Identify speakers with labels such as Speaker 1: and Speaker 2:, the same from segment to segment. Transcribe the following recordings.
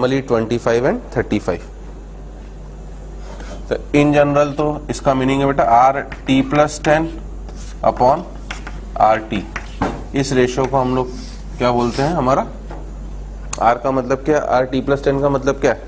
Speaker 1: Normally 25 and 35। तो in general तो इसका मीनिंग है बेटा are T plus 10 upon R T. इस रेशियो को हम लोग क्या बोलते हैं, हमारा आर का मतलब क्या है, आर टी प्लस 10 का मतलब क्या है,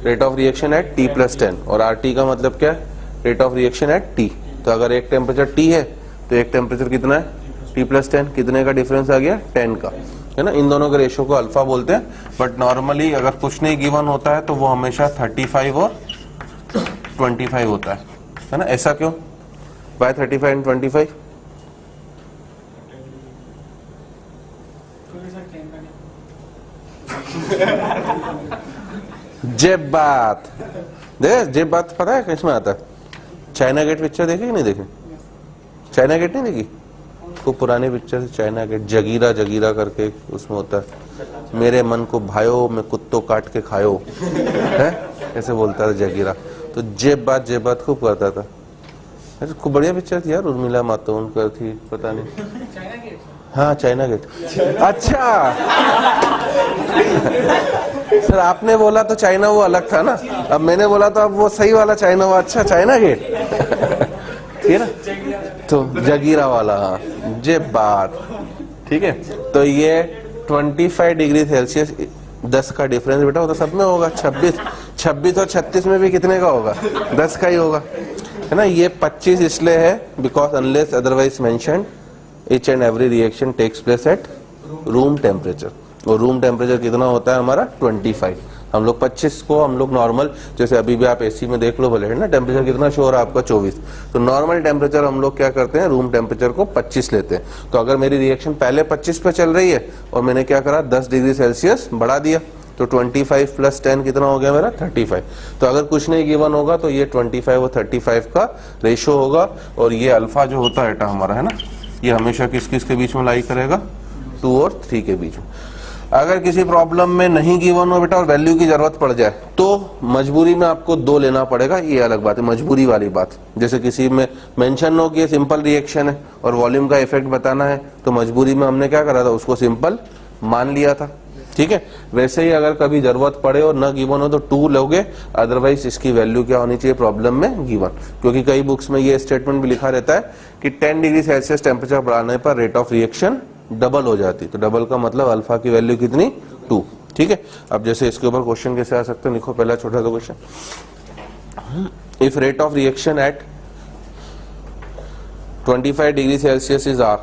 Speaker 1: rate of reaction at T plus 10, और आर टी का मतलब क्या है, rate of reaction at T. तो अगर एक टेम्परेचर टी है तो एक टेम्परेचर कितना है, टी प्लस 10, कितने का डिफरेंस आ गया, 10 का, है ना। इन दोनों के रेशियो को अल्फा बोलते हैं। बट नॉर्मली अगर कुछ नहीं गिवन होता है तो वो हमेशा 35 और 25 होता है ना। ऐसा क्यों, बाय 35 एंड 25? जेब बात देख, जेब बात पता है किसमें आता है, चाइना गेट पिक्चर देखी कि नहीं देखी, चाइना गेट नहीं देखी, खूब पुरानी पिक्चर है चाइना गेट, जगीरा जगीरा करके उसमें होता है, मेरे मन को भायो मैं कुत्तों काट के खायो, है ऐसे बोलता था जगीरा। तो जेब बात खूब करता था, अरे खूब बढ़िया पिक्चर थी यार, उर्मिला मातोंडकर थी, पता नहीं, हाँ चाइना गेट। अच्छा सर आपने बोला तो चाइना वो अलग था ना, अब मैंने बोला तो अब वो सही वाला चाइना हुआ। अच्छा चाइना गेट ठीक है ना, तो जगीरा वाला, हाँ जेब बात, ठीक है। तो ये 25 डिग्री सेल्सियस 10 का डिफरेंस बेटा वो तो सब में होगा, 26 और 36 में भी कितने का होगा, 10 का ही होगा, है ना। ये 25 इसलिए है because unless otherwise mentioned each and every reaction takes place at room temperature, और रूम टेम्परेचर कितना होता है हमारा 25। हम लोग 25 को हम लोग नॉर्मल, जैसे अभी भी आप एसी में देख लो भले, है ना, टेम्परेचर कितना शो हो रहा है आपका 24, तो नॉर्मल टेम्परेचर हम लोग क्या करते हैं, रूम टेम्परेचर को 25 लेते हैं। तो अगर मेरी रिएक्शन पहले 25 पे चल रही है और मैंने क्या करा 10 डिग्री सेल्सियस बढ़ा दिया, तो 25 प्लस 10 कितना हो गया मेरा 35। तो अगर कुछ नहीं गिवन होगा तो ये 25 और 35 का रेशियो होगा, और ये अल्फा जो होता है बेटा हमारा, है ना, ये हमेशा किस किस के बीच में लाई करेगा, 2 और 3 के बीच में। अगर किसी प्रॉब्लम में नहीं गिवन हो बेटा और वैल्यू की जरूरत पड़ जाए तो मजबूरी में आपको 2 लेना पड़ेगा, ये अलग बात है, मजबूरी वाली बात। जैसे किसी में मेंशन हो कि ये सिंपल रिएक्शन है और वॉल्यूम का इफेक्ट बताना है, तो मजबूरी में हमने क्या करा था, उसको सिंपल मान लिया था, ठीक है। वैसे ही अगर कभी जरूरत पड़े और न गिवन हो तो 2 लोगे, अदरवाइज इसकी वैल्यू क्या होनी चाहिए प्रॉब्लम में, गिवन। क्योंकि कई बुक्स में ये स्टेटमेंट भी लिखा रहता है कि 10 डिग्री सेल्सियस टेम्परेचर बढ़ाने पर रेट ऑफ रिएक्शन डबल हो जाती, तो डबल का मतलब अल्फा की वैल्यू कितनी, 2, ठीक है। अब जैसे इसके ऊपर क्वेश्चन कैसे आ सकते हैं, लिखो पहला छोटा सा question, if rate of reaction at 25 degree Celsius is R,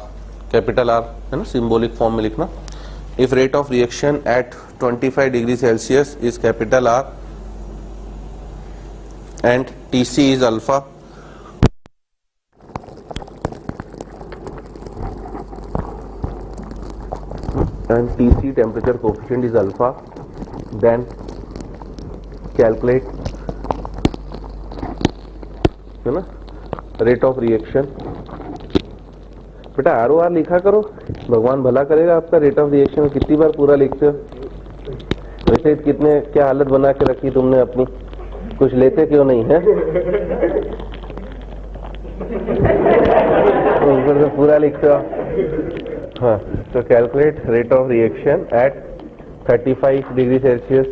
Speaker 1: capital R, है ना, सिंबॉलिक फॉर्म में लिखना। If rate of reaction at 25 degree Celsius is capital R and Tc is alpha, and Tc temperature coefficient is alpha, then calculate, है ना, rate of reaction। बेटा R O R लिखा करो, भगवान भला करेगा आपका। रेट ऑफ रिएक्शन कितनी बार पूरा लिखते हो, वैसे कितने क्या हालत बना के रखी तुमने अपनी, कुछ लेते क्यों नहीं है, ऊपर से पूरा लिखते हो। हाँ, तो calculate rate of reaction eight 35 degree Celsius,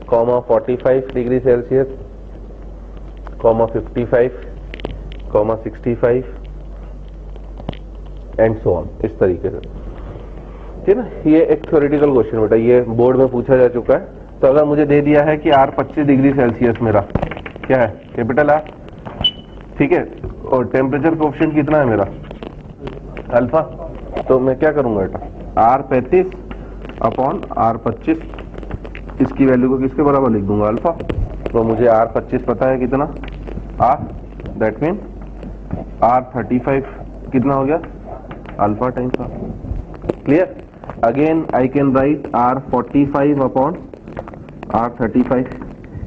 Speaker 1: 45 degree Celsius, 55, 65 and so on, इस तरीके से, ठीक है ना। ये एक थ्योरेटिकल क्वेश्चन बेटा, ये बोर्ड में पूछा जा चुका है। तो अगर मुझे दे दिया है कि आर 25 डिग्री सेल्सियस मेरा क्या है, कैपिटल आर, ठीक है, और टेम्परेचर कोएफिशिएंट कितना है मेरा अल्फा, तो मैं क्या करूंगा बेटा, आर 35 अपॉन आर 25, इसकी वैल्यू को किसके बराबर लिख दूंगा, अल्फा। तो मुझे आर 25 पता है कितना, आर, दैट मीन आर 35 कितना हो गया, alpha times R, clear. Again I can write R 45 upon R 35,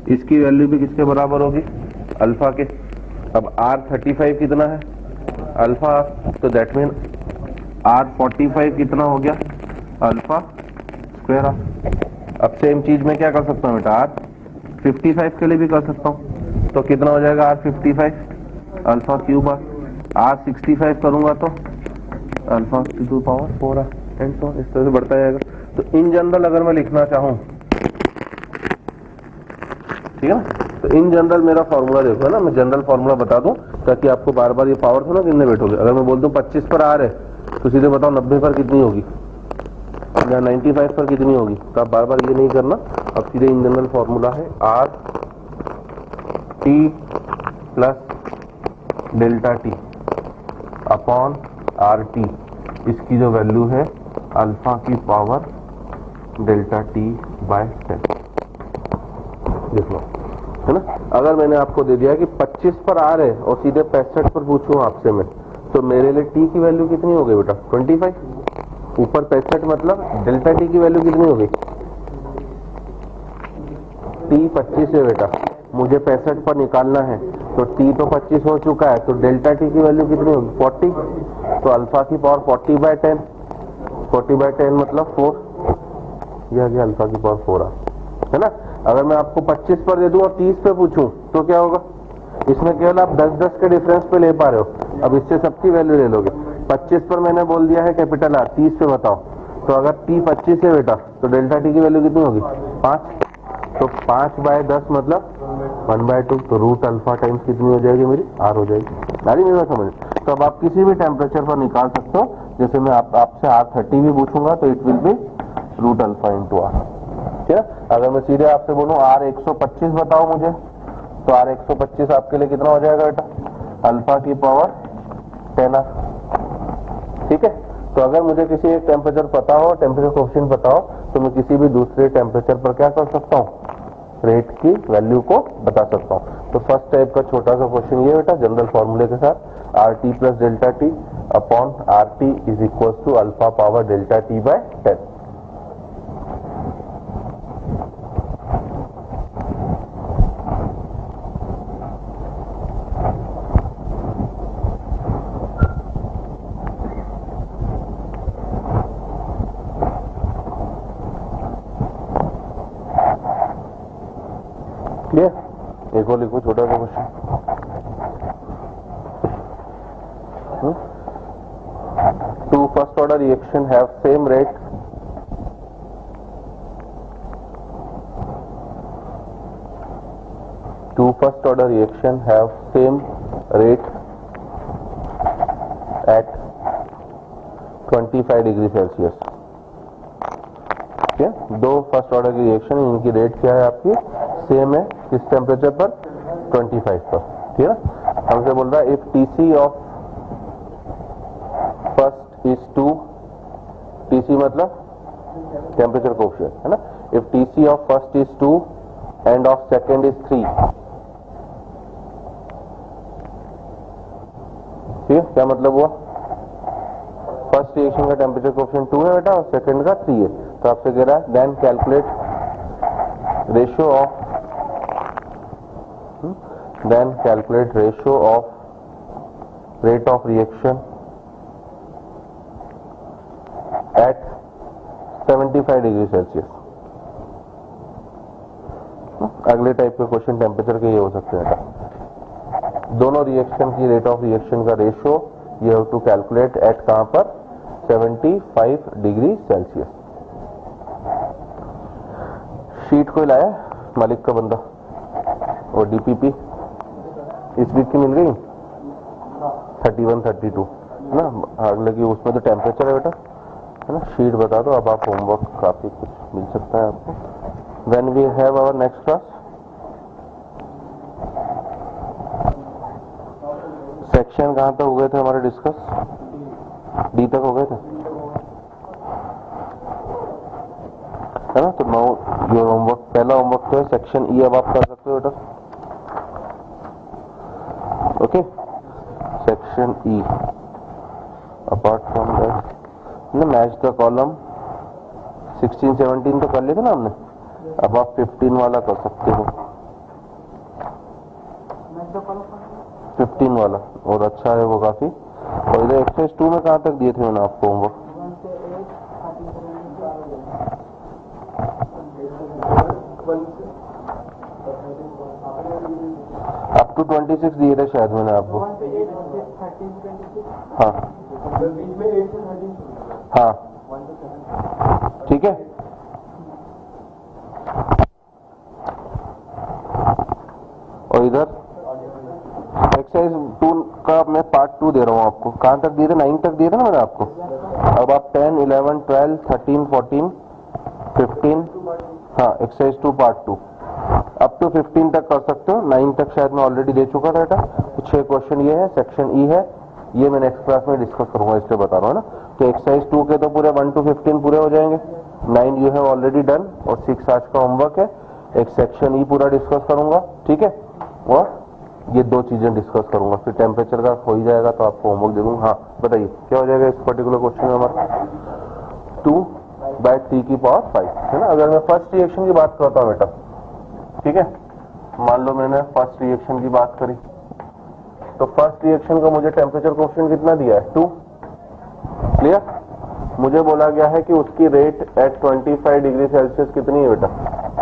Speaker 1: इसकी वैल्यू भी किसके बराबर होगी, अल्फा के। अब आर 35 कितना है, अल्फा, तो दैट मीन आर 45 कितना हो गया, अल्फा स्क्वायर आर। अब सेम चीज में क्या कर सकता हूँ बेटा, आर 55 के लिए भी कर सकता हूँ, तो कितना हो जाएगा R 55, alpha cube R. R 65 करूंगा तो alpha to power 4 and so इस तरह से बढ़ता जाएगा। तो इन जनरल अगर मैं लिखना चाहूं ठीक है ना। तो इन जनरल मेरा फॉर्मूला देखो है ना, मैं जनरल फॉर्मूला बता दूं ताकि आपको बार बार ये पावर थोड़ा गिनने बैठोगे। अगर मैं बोल दूं 25 पर आर है तो सीधे बताओ 90 पर कितनी होगी या 95 पर कितनी होगी, तो आप बार बार ये नहीं करना। अब सीधे इन जनरल फॉर्मूला है are T plus delta T upon R T, इसकी जो वैल्यू है अल्फा की पावर डेल्टा टी बाय 10। देख लो है ना। अगर मैंने आपको दे दिया कि 25 पर आ रहे और सीधे 65 पर पूछूं आपसे मैं, तो मेरे लिए टी की वैल्यू कितनी हो गई बेटा 25, ऊपर 65 मतलब डेल्टा टी की वैल्यू कितनी हो गई, टी 25 है बेटा, मुझे 65 पर निकालना है तो टी तो 25 हो चुका है, तो डेल्टा टी की वैल्यू कितनी होगी 40, तो अल्फा की पावर 40/10, 40/10 मतलब 4, यह गया अल्फा की पावर 4 है ना। अगर मैं आपको 25 पर दे दूं और 30 पे पूछूं तो क्या होगा, इसमें केवल आप 10-10 के डिफरेंस पे ले पा रहे हो, अब इससे सबकी वैल्यू ले लोगे। 25 पर मैंने बोल दिया है कैपिटल आर, 30 पे बताओ, तो अगर टी 25 है बेटा तो डेल्टा टी की वैल्यू कितनी होगी 5, तो 5/10 मतलब 1/2, तो रूट अल्फा टाइम्स कितनी हो जाएगी मेरी आर हो जाएगी। आ रही मेरी बात समझ। तो अब आप किसी भी टेम्परेचर पर निकाल सकते हो, जैसे मैं आपसे R30 भी पूछूंगा तो it will be root alpha into R. ठीक है, अगर मैं सीधे आपसे बोलूं R 125 बताओ मुझे, तो R 125 आपके लिए कितना हो जाएगा बेटा, अल्फा की पावर 10R। ठीक है, तो अगर मुझे किसी एक टेम्परेचर पता हो, टेम्परेचर कोएफिशिएंट पता हो, तो मैं किसी भी दूसरे टेम्परेचर पर क्या कर सकता हूँ, रेट की वैल्यू को बता सकता हूँ। तो फर्स्ट टाइप का छोटा सा क्वेश्चन ये बेटा जनरल फॉर्मूले के साथ R T plus delta T upon R T is equal to alpha power delta T by 10। एक और लिखो छोटा सा question, two first order reaction have same rate at 25 degree Celsius. ठीक है, दो फर्स्ट ऑर्डर की रिएक्शन, इनकी रेट क्या है आपकी सेम है, किस टेम्परेचर पर 25 पर। ठीक है, हमसे बोल रहा है if TC of first is 2, TC मतलब टेम्परेचर कोएफिशिएंट है ना, if TC of first is 2 end of second is 3। ठीक है, क्या मतलब हुआ, फर्स्ट रिएक्शन का टेम्परेचर कोएफिशिएंट 2 है बेटा और सेकंड का 3 है, तो आपसे कह रहा है then calculate ratio of rate of reaction at 75 degree Celsius. अगले टाइप के क्वेश्चन टेम्परेचर के ये हो सकते हैं, दोनों रिएक्शन की रेट ऑफ रिएक्शन का ratio you have to calculate at कहां पर 75 डिग्री सेल्सियस। शीट कोई लाया मालिक का बंदा, और डीपीपी इस वीक की मिल गई 31-32 है ना, हालांकि उसमें तो टेम्परेचर है बेटा है ना। शीट बता दो, अब आप होमवर्क काफी कुछ मिल सकता है आपको। When we have our next class, section कहां तक हो गए थे हमारे डिस्कस, डी तक हो गए थे है ना। तो नो योर होमवर्क, पहला होमवर्क तो है सेक्शन ई, अब आप कर सकते हो बेटा। Okay, section E apart from that match the column 16-17 तो कर लेते ना हमने, अब आप 15 वाला कर सकते हो, 15 वाला और अच्छा है वो काफी। और इधर एक्सरसाइज 2 में कहां तक दिए थे मैंने आपको होमवर्क, अप टू 26 दिए थे शायद मैंने आपको। हाँ हाँ ठीक है। एक्सरसाइज 2 का मैं पार्ट 2 दे रहा हूँ आपको। कहाँ तक दिए थे? 9 तक दिए थे ना मैंने आपको। अब आप 10, 11, 12, 13, 14, 15, हाँ एक्सरसाइज 2 पार्ट 2 अप टू 15 तक कर सकते हो। 9 तक शायद मैं ऑलरेडी दे चुका था बेटा। तो 6 क्वेश्चन ये है, सेक्शन ई है, ये मैं नेक्स्ट क्लास में डिस्कस करूंगा, इसलिए बता रहा हूँ ना। तो एक्सरसाइज 2 के तो पूरे 1 to 15 पूरे हो जाएंगे। 9 यू हैव ऑलरेडी डन और 6 आज का होमवर्क है। एक सेक्शन ई पूरा डिस्कस करूंगा, ठीक है, और ये 2 चीजें डिस्कस करूंगा, फिर टेम्परेचर का हो ही जाएगा तो आपको होमवर्क दे दूंगा। हाँ बताइए क्या हो जाएगा इस पर्टिकुलर क्वेश्चन में हमारा? 2/3 की पावर 5 है ना। अगर मैं फर्स्ट रिएक्शन की बात करता हूँ बेटा, ठीक है, मान लो मैंने फर्स्ट रिएक्शन की बात करी, तो फर्स्ट रिएक्शन का मुझे टेम्परेचर कोएफिशिएंट कितना दिया है? 2। क्लियर? मुझे बोला गया है कि उसकी रेट एट 25 डिग्री सेल्सियस कितनी है बेटा?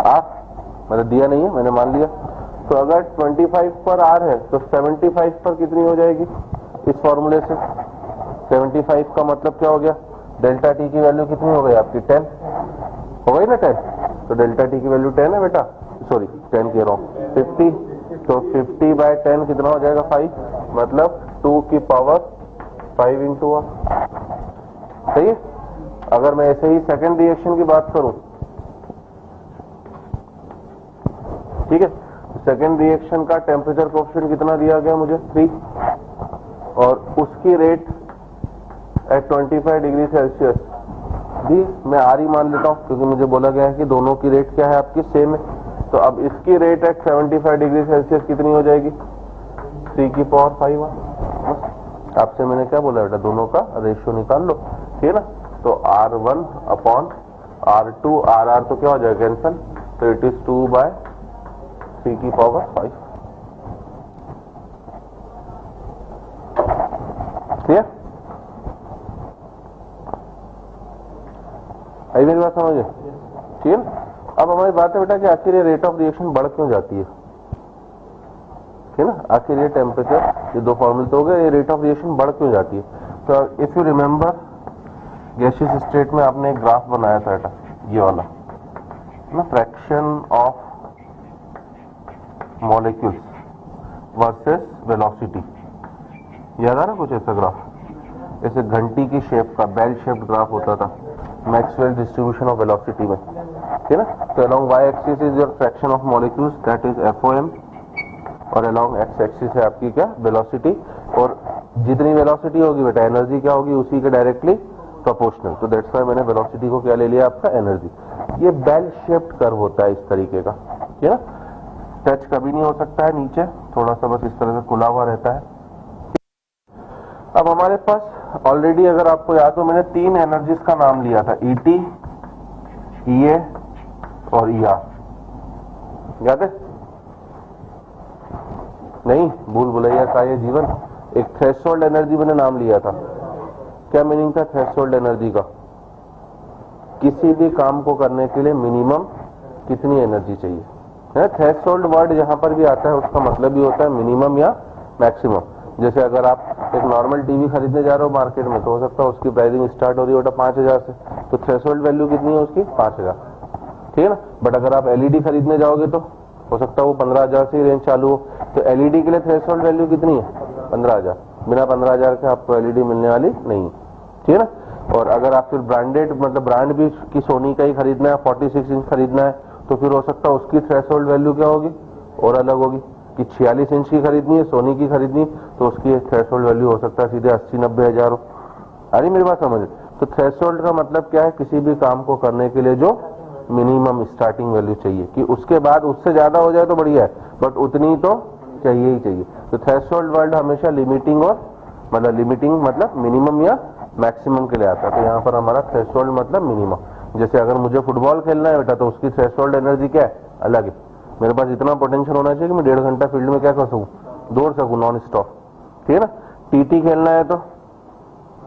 Speaker 1: आर। मतलब दिया नहीं है, मैंने मान लिया। तो अगर 25 पर आर है तो 75 पर कितनी हो जाएगी इस फॉर्मूले से? 75 का मतलब क्या हो गया? डेल्टा टी की वैल्यू कितनी हो गई आपकी? 10 हो गई ना 10। तो डेल्टा टी की वैल्यू 10 है बेटा, सॉरी 10 कह रहा हूँ 50। तो 50/10 कितना हो जाएगा? 5। मतलब 2 की पावर 5 इंटू आर। सही है। अगर मैं ऐसे ही सेकेंड रिएक्शन की बात करूं, ठीक है, सेकेंड रिएक्शन का टेम्परेचर कोएफिशिएंट कितना दिया गया मुझे? 3, और उसकी रेट एट 25 डिग्री सेल्सियस भी मैं आर ही मान लेता हूं, क्योंकि मुझे बोला गया है कि दोनों की रेट क्या है आपकी? सेम है। तो अब इसकी रेट एट 75 डिग्री सेल्सियस कितनी हो जाएगी? 3 की पावर 5। आपसे मैंने क्या बोला बेटा? दोनों का रेशियो निकाल लो, ठीक है ना। तो R1 अपॉन R2, RR तो क्या हो जाएगा? कैंसल। तो इट इज 2/3 की पावर 5। ठीक है, आई मेरी बात समझे? ठीक है। अब हमारी बात है बेटा कि आखिर ये रेट ऑफ रिएक्शन बढ़ क्यों जाती है, ठीक है ना। आखिर ये टेम्परेचर, ये 2 फॉर्मूले तो हो गए, ये रेट ऑफ रिएक्शन बढ़ क्यों जाती है? तो if you remember gaseous state में आपने एक ग्राफ बनाया था बेटा, ये वाला ना, fraction of molecules versus velocity. याद आ रहा कुछ ऐसा ग्राफ? ऐसे घंटी की शेप का बेल शेप्ड ग्राफ होता था मैक्सवेल डिस्ट्रीब्यूशन ऑफ वेलोसिटी में, ठीक है ना। तो along y axis is your fraction of molecules, that is FOM, और अलोंग x एक्सिस है आपकी क्या? वेलोसिटी। और जितनी वेलोसिटी होगी बेटा, एनर्जी क्या होगी? उसी के डायरेक्टली प्रोपोर्शनल। तो दैट्स व्हाई मैंने वेलोसिटी को क्या ले लिया आपका? एनर्जी। ये बेल शेप्ड कर्व होता है इस तरीके का, ठीक है ना। टच कभी नहीं हो सकता है नीचे, थोड़ा सा बस इस तरह से खुला हुआ रहता है। अब हमारे पास ऑलरेडी, अगर आपको याद हो, मैंने 3 एनर्जीज का नाम लिया था, ET, EA और ER। याद है? नहीं, भूल भुलैया का ये जीवन। एक थ्रेशोल्ड एनर्जी मैंने नाम लिया था। क्या मीनिंग था थ्रेशोल्ड एनर्जी का? किसी भी काम को करने के लिए मिनिमम कितनी एनर्जी चाहिए है। थ्रेशोल्ड वर्ड जहां पर भी आता है उसका मतलब भी होता है मिनिमम या मैक्सिमम। जैसे अगर आप एक नॉर्मल टीवी खरीदने जा रहे हो मार्केट में, तो हो सकता है उसकी प्राइसिंग स्टार्ट हो रही है 5000 से, तो थ्रेशोल्ड वैल्यू कितनी है उसकी? 5000, ठीक है ना। बट अगर आप LED खरीदने जाओगे तो हो सकता है वो 15000 से ही रेंज चालू हो। तो LED के लिए थ्रेशोल्ड वैल्यू कितनी है? 15000। बिना 15000 के आपको LED मिलने वाली नहीं, ठीक है ना। और अगर आप फिर ब्रांडेड, मतलब ब्रांड भी की सोनी का ही खरीदना है, 46 इंच खरीदना है, तो फिर हो सकता है उसकी थ्रेशोल्ड वैल्यू क्या होगी? और अलग होगी। कि 46 इंच की खरीदनी है, सोनी की खरीदनी, तो उसकी थ्रेशोल्ड वैल्यू हो सकता है सीधे 80-90 हजार हो। अरे मेरी बात समझ। तो थ्रेशोल्ड का मतलब क्या है? किसी भी काम को करने के लिए जो मिनिमम स्टार्टिंग वैल्यू चाहिए, कि उसके बाद उससे ज्यादा हो जाए तो बढ़िया है, बट उतनी तो चाहिए ही चाहिए। तो थ्रेशोल्ड वर्ड हमेशा लिमिटिंग और मतलब लिमिटिंग मतलब मिनिमम या मैक्सिमम के लिए आता है। तो यहाँ पर हमारा थ्रेशोल्ड मतलब मिनिमम। जैसे अगर मुझे फुटबॉल खेलना है बेटा, तो उसकी थ्रेशोल्ड एनर्जी क्या है? अलग है। मेरे पास इतना पोटेंशियल होना चाहिए कि मैं 1.5 घंटा फील्ड में क्या कर सकूं? दौड़ सकूं नॉन स्टॉप, ठीक है ना। TT खेलना है तो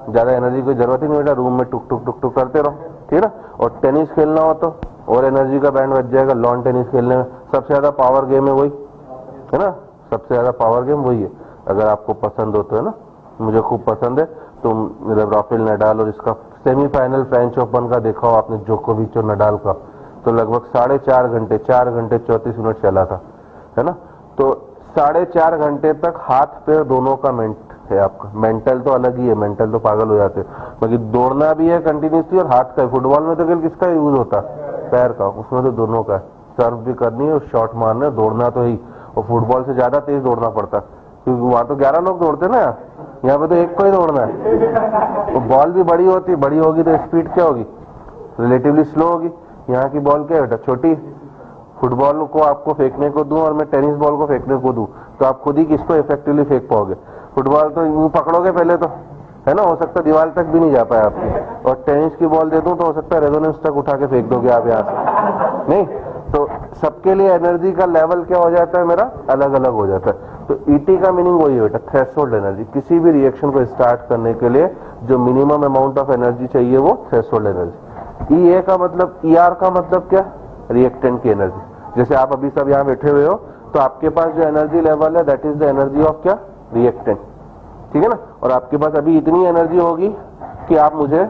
Speaker 1: ज्यादा एनर्जी की जरूरत ही नहीं बेटा, रूम में टुक टुक टुक टुक करते रहो, ठीक है ना। और टेनिस खेलना हो तो और एनर्जी का बैंड बच जाएगा। लॉन टेनिस खेलने में सबसे ज्यादा पावर गेम है वही, है ना, सबसे ज्यादा पावर गेम वही है। अगर आपको पसंद हो तो, है ना, मुझे खूब पसंद है। तो मतलब राफेल नडाल और इसका सेमीफाइनल फ्रेंच ओपन का देखा हो आपने, जोकोविच और नडाल का, तो लगभग 4.5 घंटे 4 घंटे 34 मिनट चला था, है ना। तो 4.5 घंटे तक हाथ पैर दोनों का है आपका। मेंटल तो अलग ही है, मेंटल तो पागल हो जाते हैं, बाकी दौड़ना भी है कंटिन्यूसली और हाथ का। फुटबॉल में तो केवल किसका यूज होता है? पैर का। उसमें तो दोनों का है, सर्व भी करनी है और शॉट मारना है, दौड़ना तो ही। और फुटबॉल से ज्यादा तेज दौड़ना पड़ता है क्योंकि वहां तो 11 लोग दौड़ते ना, यहाँ पे तो एक को ही दौड़ना है। तो बॉल भी बड़ी होती, बड़ी होगी तो स्पीड क्या होगी? रिलेटिवली स्लो होगी। यहाँ की बॉल क्या है बेटा? छोटी। फुटबॉल को आपको फेंकने को दूं और मैं टेनिस बॉल को फेंकने को दूं तो आप खुद ही किसको इफेक्टिवली फेंक पाओगे? फुटबॉल तो यूं पकड़ोगे पहले तो, है ना, हो सकता है दीवार तक भी नहीं जा पाए आपकी। और टेनिस की बॉल दे दूं तो हो सकता है रेजोनेंस तक उठा के फेंक दोगे आप यहाँ से, नहीं। तो सबके लिए एनर्जी का लेवल क्या हो जाता है मेरा? अलग अलग हो जाता है। तो ईटी का मीनिंग वही है बेटा, थ्रेशोल्ड एनर्जी। किसी भी रिएक्शन को स्टार्ट करने के लिए जो मिनिमम अमाउंट ऑफ एनर्जी चाहिए वो थ्रेशोल्ड एनर्जी। ई ए का मतलब, ई आर का मतलब क्या? रिएक्टेंट की एनर्जी। जैसे आप अभी सब यहाँ बैठे हुए हो तो आपके पास जो एनर्जी लेवल है that is the energy of क्या? रिएक्टेंट, ठीक है ना। और आपके पास अभी इतनी एनर्जी होगी कि आप मुझे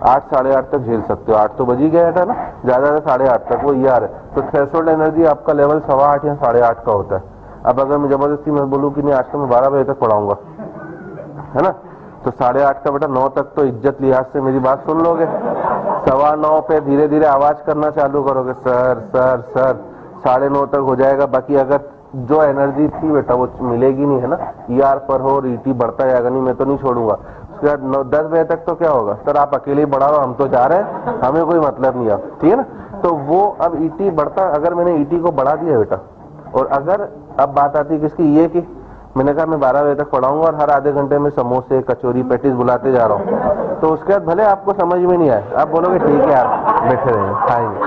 Speaker 1: 8 साढ़े 8 तक झेल सकते हो। 8 तो बज ही गया था ना, ज्यादा से 8:30 तक, वो ER है। तो थ्रेशोल्ड एनर्जी आपका लेवल 8:15 या 8:30 का होता है। अब अगर मैं जबरदस्ती मैं बोलूँ कि नहीं आज तो मैं 12 बजे तक पढ़ाऊंगा, है ना, तो 8:30 का बेटा 9 तक तो इज्जत लिहाज से मेरी बात सुन लोगे। 9:15 पे धीरे धीरे आवाज करना चालू करोगे, सर सर सर। 9:30 तक हो जाएगा। बाकी अगर जो एनर्जी थी बेटा वो मिलेगी नहीं, है ना, ER पर हो और ET बढ़ता जाएगा, नहीं मैं तो नहीं छोड़ूंगा। उसके बाद 10 बजे तक तो क्या होगा? सर आप अकेले ही बढ़ाओ, हम तो जा रहे हैं, हमें कोई मतलब नहीं आप, ठीक है ना। तो वो अब ET बढ़ता, अगर मैंने ET को बढ़ा दिया बेटा, और अगर अब बात आती है किसकी? ये की मैंने कहा मैं 12 बजे तक पढ़ाऊंगा और हर आधे घंटे में समोसे कचौरी पैटीज बुलाते जा रहा हूँ, तो उसके बाद भले आपको समझ में नहीं आए, आप बोलोगे ठीक है यार बैठे रहेंगे खाएंगे,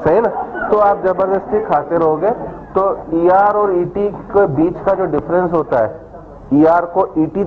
Speaker 1: सही है ना। तो आप जबरदस्ती खाते रहोगे। तो ER और ET के बीच का जो डिफरेंस होता है, ER को ET तक